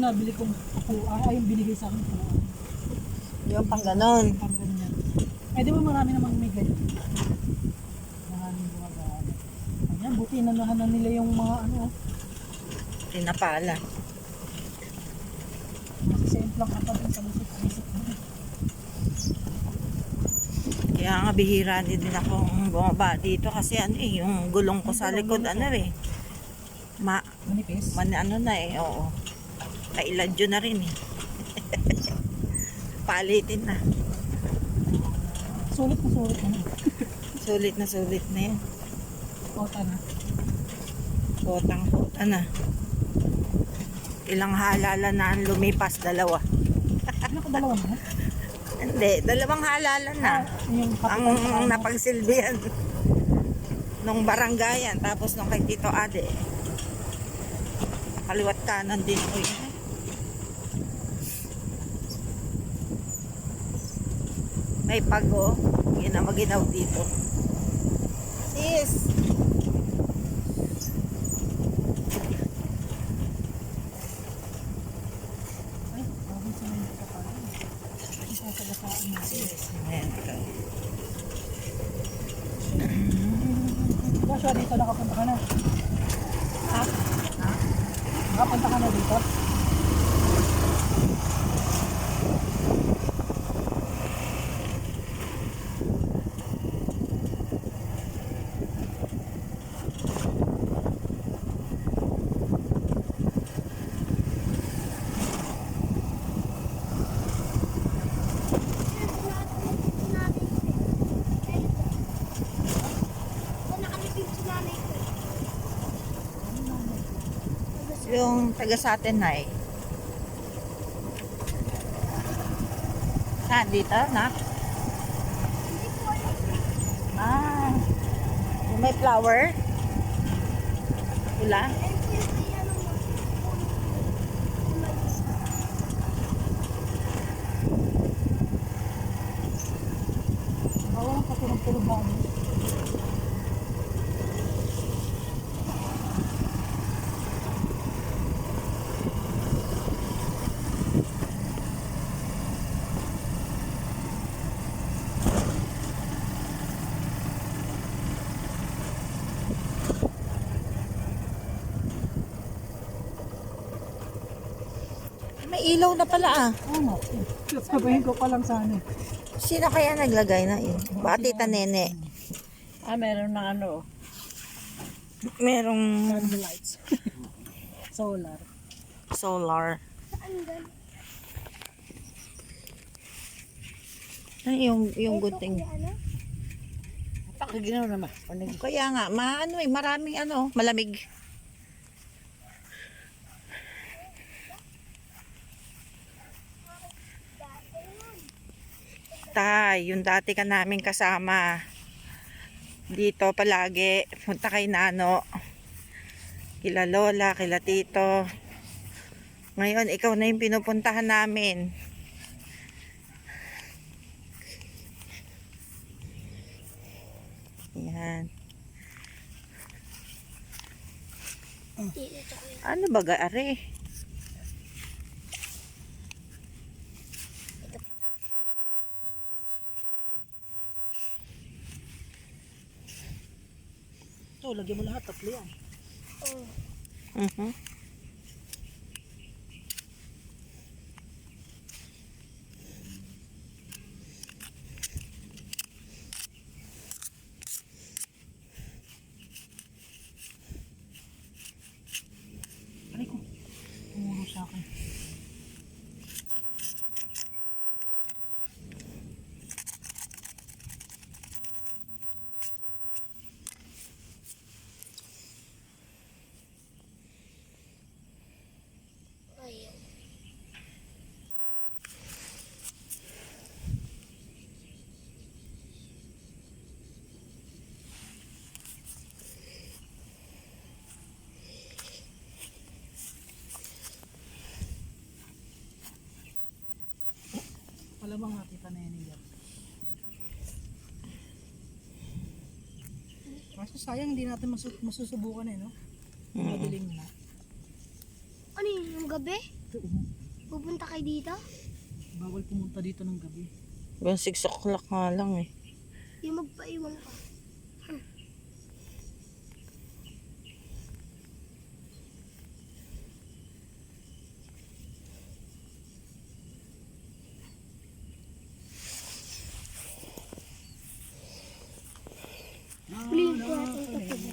nabili kong upuan, ay yung binigay sa akin upuan. Yung pang ganon. Pang ganyan. Ay di ba marami namang may ganyan. Maraming gumagana. Ayan, buti inanuhan na nila yung mga ano. Tinapala. Kasi semplang kapatid sa musik-musik. Kaya nga bihira din akong bumaba dito kasi ano eh, yung gulong ko sa likod ano eh. Manipis. Ano na eh, oo. Kailadyo na rin eh. Palitin na. Sulit na sulit na. Sulit na yan. Kota na. Kotang-kota na. Ilang halala na ang lumipas, dalawa. Ano ko dalawa na? Hindi, dalawang halala na. Yung Ang napagsilbihan nung barangayan, tapos nung kay Tito Ade. Kaliwat kanan din ko yun. May pago, ginamaginaw dito. Sis! Ay, bakit sila yung kakain? Isasagasaan natin. Sis, ayan ka. Joshua, dito nakapunta ka na. Ha? Ha? Nakapunta ka na dito? Yung taga sa atin na eh. Saan dito, na? Ah, yung may flower. Pula. Bawal ang patulog-tulog ba? May ilaw na pala ah. Oo nga. Sabihin ko pa lang sana. Sino kaya naglagay na yun? Baka Tita Nene. Ah, meron na ano. Merong Candle lights. Solar. solar. Ay, yung gunting. Pakiginaw naman. Kaya nga, maano eh, maraming ano, malamig. Tay, yung dati ka namin kasama. Dito palagi, punta kay Nano. Kila Lola, kila Tito. Ngayon, ikaw na yung pinupuntahan namin. Yan. Ano ba gaari? Ito, lagyan mo lahat. Tatlo yan. Mhm. Aray ko. Tumuro sa akin. Malamang nakita na yan yan. Kaso sayang hindi natin masusubukan eh, no? Mm. Madilim na. Ano yun, yung gabi? dito. Oh. Pupunta kayo dito? Bawal pumunta dito ng gabi. Hanggang 6 o'clock nga lang eh. Yung magpaiwan ka. Huliin po natin ito.